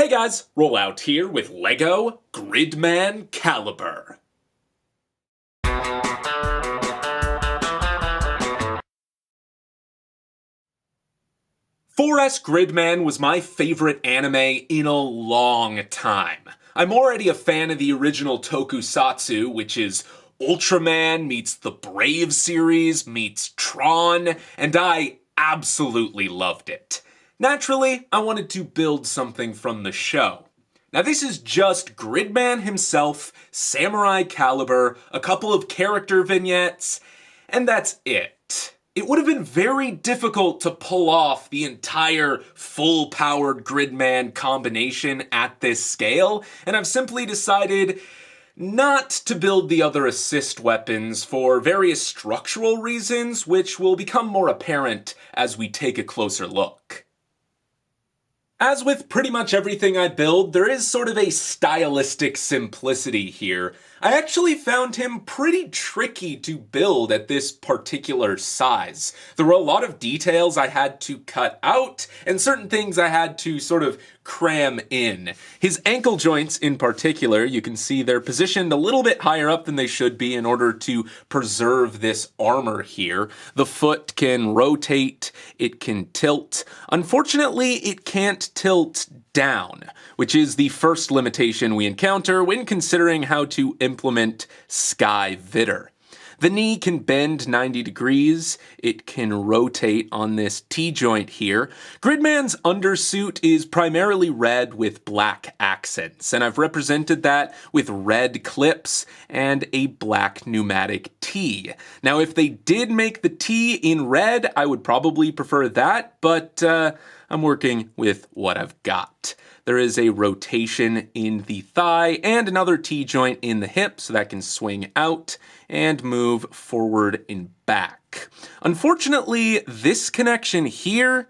Hey guys, Rollout here with LEGO Gridman Calibur. SSSS.GRIDMAN was my favorite anime in a long time. I'm already a fan of the original tokusatsu, which is Ultraman meets the Brave series meets Tron, and I absolutely loved it. Naturally, I wanted to build something from the show. Now this is just Gridman himself, Samurai Calibur, a couple of character vignettes, and that's it. It would have been very difficult to pull off the entire full-powered Gridman combination at this scale, and I've simply decided not to build the other assist weapons for various structural reasons, which will become more apparent as we take a closer look. As with pretty much everything I build, there is sort of a stylistic simplicity here. I actually found him pretty tricky to build at this particular size. There were a lot of details I had to cut out, and certain things I had to sort of cram in. His ankle joints in particular, you can see they're positioned a little bit higher up than they should be in order to preserve this armor here. The foot can rotate, it can tilt. Unfortunately, it can't tilt down, which is the first limitation we encounter when considering how to implement Sky Vidder. The knee can bend 90 degrees, it can rotate on this T-joint here. Gridman's undersuit is primarily red with black accents, and I've represented that with red clips and a black pneumatic T. Now if they did make the T in red, I would probably prefer that, but I'm working with what I've got. There is a rotation in the thigh and another T-joint in the hip so that can swing out and move forward and back. Unfortunately, this connection here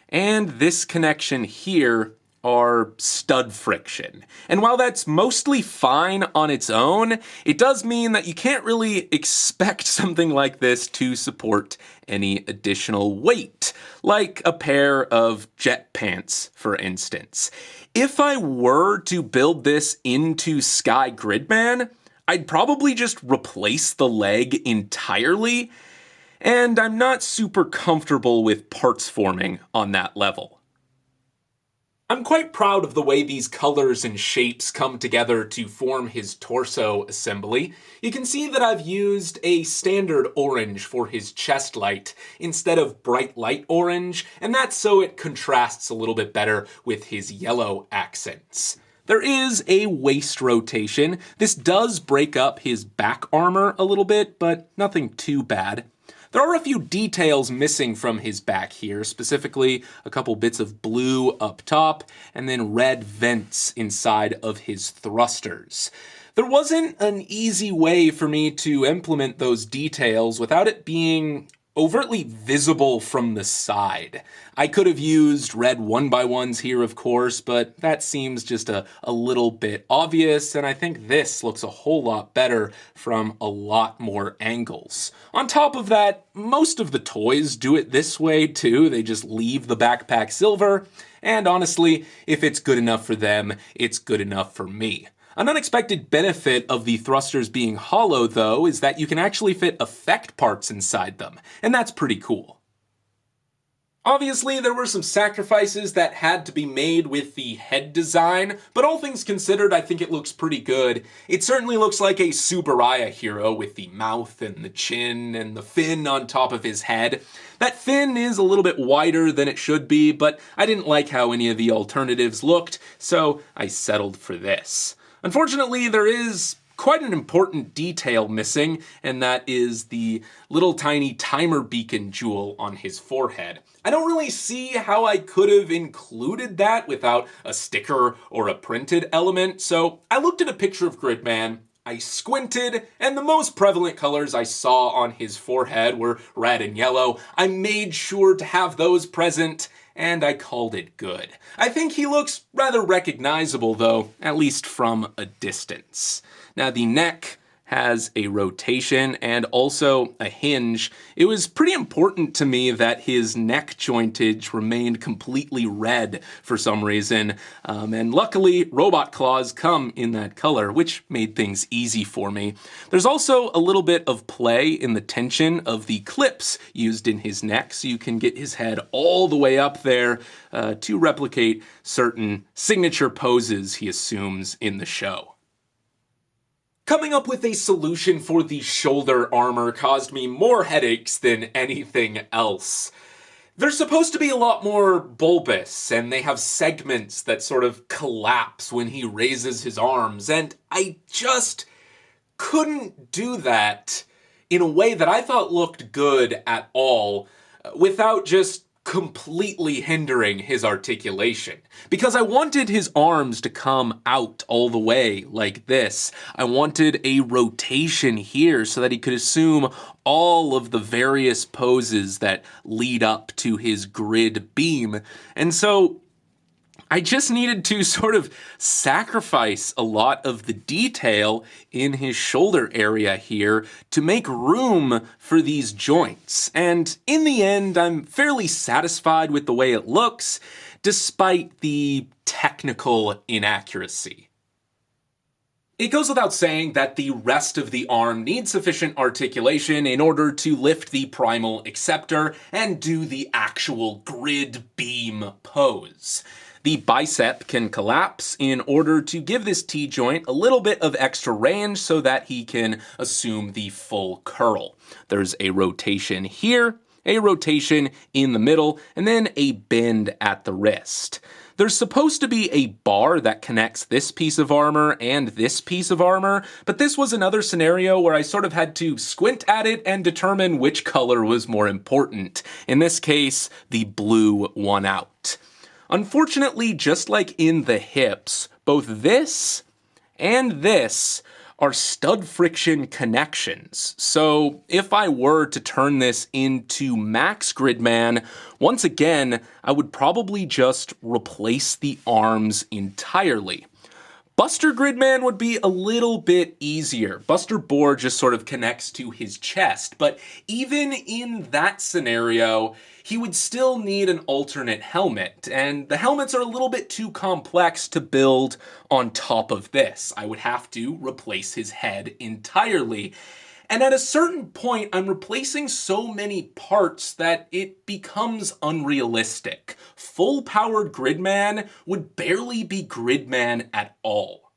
and this connection here are stud friction. And while that's mostly fine on its own, it does mean that you can't really expect something like this to support any additional weight, like a pair of jet pants, for instance. If I were to build this into Sky Gridman, I'd probably just replace the leg entirely, and I'm not super comfortable with parts forming on that level. I'm quite proud of the way these colors and shapes come together to form his torso assembly. You can see that I've used a standard orange for his chest light instead of bright light orange, and that's so it contrasts a little bit better with his yellow accents. There is a waist rotation. This does break up his back armor a little bit, but nothing too bad. There are a few details missing from his back here, specifically a couple bits of blue up top and then red vents inside of his thrusters. There wasn't an easy way for me to implement those details without it being overtly visible from the side. I could have used red 1x1s here, of course, but that seems just a little bit obvious, and I think this looks a whole lot better from a lot more angles. On top of that, most of the toys do it this way too. They just leave the backpack silver, and honestly, if it's good enough for them, it's good enough for me. An unexpected benefit of the thrusters being hollow, though, is that you can actually fit effect parts inside them, and that's pretty cool. Obviously, there were some sacrifices that had to be made with the head design, but all things considered, I think it looks pretty good. It certainly looks like a Tsuburaya hero with the mouth and the chin and the fin on top of his head. That fin is a little bit wider than it should be, but I didn't like how any of the alternatives looked, so I settled for this. Unfortunately, there is quite an important detail missing, and that is the little tiny timer beacon jewel on his forehead. I don't really see how I could have included that without a sticker or a printed element, so I looked at a picture of Gridman, I squinted, and the most prevalent colors I saw on his forehead were red and yellow. I made sure to have those present, and I called it good. I think he looks rather recognizable though, at least from a distance. Now the neck has a rotation and also a hinge. It was pretty important to me that his neck jointage remained completely red for some reason, and luckily robot claws come in that color, which made things easy for me. There's also a little bit of play in the tension of the clips used in his neck, so you can get his head all the way up there to replicate certain signature poses he assumes in the show. Coming up with a solution for the shoulder armor caused me more headaches than anything else. They're supposed to be a lot more bulbous, and they have segments that sort of collapse when he raises his arms, and I just couldn't do that in a way that I thought looked good at all, without just completely hindering his articulation. Because I wanted his arms to come out all the way like this. I wanted a rotation here so that he could assume all of the various poses that lead up to his grid beam. And so I just needed to sort of sacrifice a lot of the detail in his shoulder area here to make room for these joints. And in the end, I'm fairly satisfied with the way it looks, despite the technical inaccuracy. It goes without saying that the rest of the arm needs sufficient articulation in order to lift the primal acceptor and do the actual grid beam pose. The bicep can collapse in order to give this T-joint a little bit of extra range so that he can assume the full curl. There's a rotation here, a rotation in the middle, and then a bend at the wrist. There's supposed to be a bar that connects this piece of armor and this piece of armor, but this was another scenario where I sort of had to squint at it and determine which color was more important. In this case, the blue won out. Unfortunately, just like in the hips, both this and this are stud friction connections. So if I were to turn this into Max Gridman, once again, I would probably just replace the arms entirely. Buster Gridman would be a little bit easier. Buster Boar just sort of connects to his chest, but even in that scenario, he would still need an alternate helmet, and the helmets are a little bit too complex to build on top of this. I would have to replace his head entirely. And at a certain point, I'm replacing so many parts that it becomes unrealistic. Full-powered Gridman would barely be Gridman at all.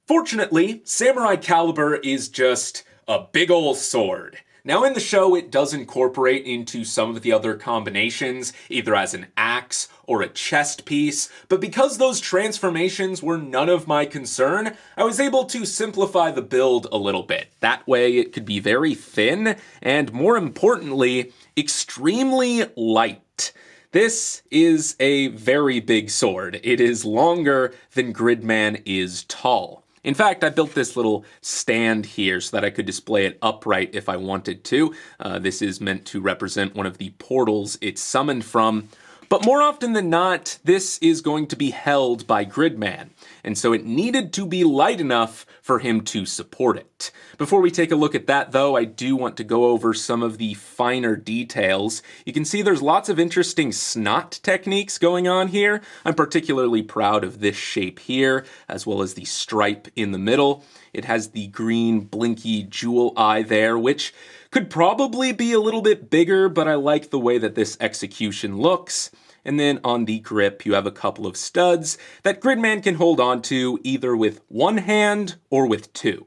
Fortunately, Samurai Calibur is just a big ol' sword. Now in the show, it does incorporate into some of the other combinations, either as an axe or a chest piece, but because those transformations were none of my concern, I was able to simplify the build a little bit. That way it could be very thin, and more importantly, extremely light. This is a very big sword. It is longer than Gridman is tall. In fact, I built this little stand here so that I could display it upright if I wanted to. This is meant to represent one of the portals it's summoned from. But more often than not, this is going to be held by Gridman, and so it needed to be light enough for him to support it. Before we take a look at that though, I do want to go over some of the finer details. You can see there's lots of interesting snot techniques going on here. I'm particularly proud of this shape here, as well as the stripe in the middle. It has the green blinky jewel eye there, which could probably be a little bit bigger, but I like the way that this execution looks. And then on the grip, you have a couple of studs that Gridman can hold on to either with one hand or with two.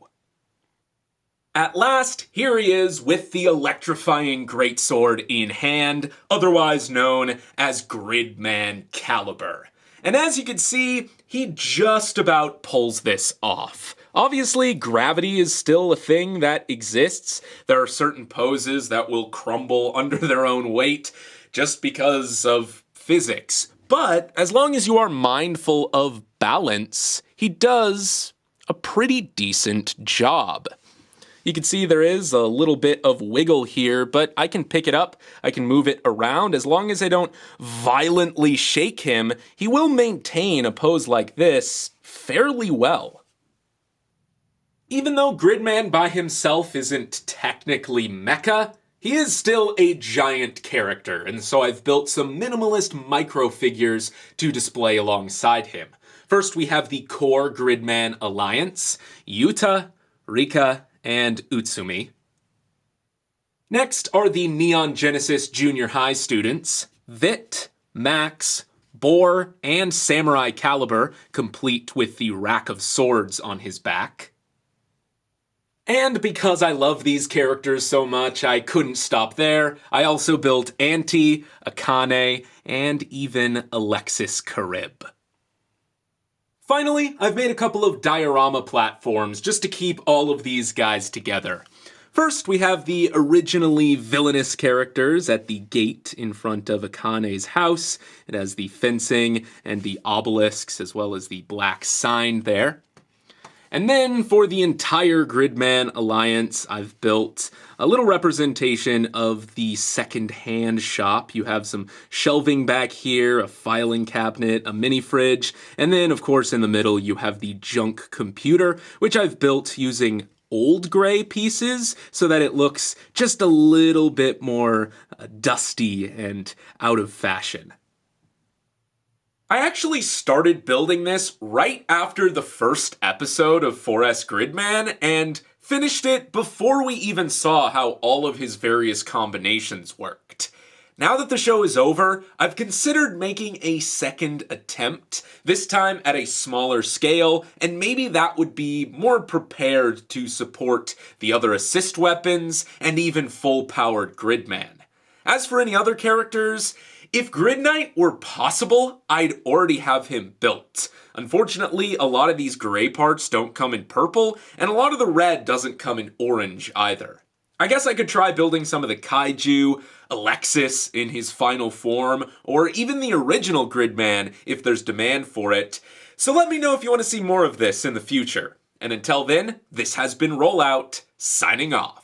At last, here he is with the electrifying greatsword in hand, otherwise known as Gridman Calibur. And as you can see, he just about pulls this off. Obviously, gravity is still a thing that exists. There are certain poses that will crumble under their own weight just because of physics. But as long as you are mindful of balance, he does a pretty decent job. You can see there is a little bit of wiggle here, but I can pick it up, I can move it around. As long as I don't violently shake him, he will maintain a pose like this fairly well. Even though Gridman by himself isn't technically mecha, he is still a giant character, and so I've built some minimalist micro-figures to display alongside him. First, we have the core Gridman Alliance, Yuta, Rika, and Utsumi. Next are the Neon Genesis Junior High students, Vit, Max, Boar, and Samurai Calibur, complete with the rack of swords on his back. And because I love these characters so much, I couldn't stop there. I also built Anti, Akane, and even Alexis Carib. Finally, I've made a couple of diorama platforms just to keep all of these guys together. First, we have the originally villainous characters at the gate in front of Akane's house. It has the fencing and the obelisks as well as the black sign there. And then for the entire Gridman Alliance, I've built a little representation of the second-hand shop. You have some shelving back here, a filing cabinet, a mini fridge, and then of course in the middle you have the junk computer, which I've built using old gray pieces so that it looks just a little bit more dusty and out of fashion. I actually started building this right after the first episode of 4S Gridman and finished it before we even saw how all of his various combinations worked. Now that the show is over, I've considered making a second attempt, this time at a smaller scale, and maybe that would be more prepared to support the other assist weapons and even full-powered Gridman. As for any other characters, if Grid Knight were possible, I'd already have him built. Unfortunately, a lot of these gray parts don't come in purple, and a lot of the red doesn't come in orange either. I guess I could try building some of the kaiju, Alexis in his final form, or even the original Gridman if there's demand for it. So let me know if you want to see more of this in the future. And until then, this has been Rollout, signing off.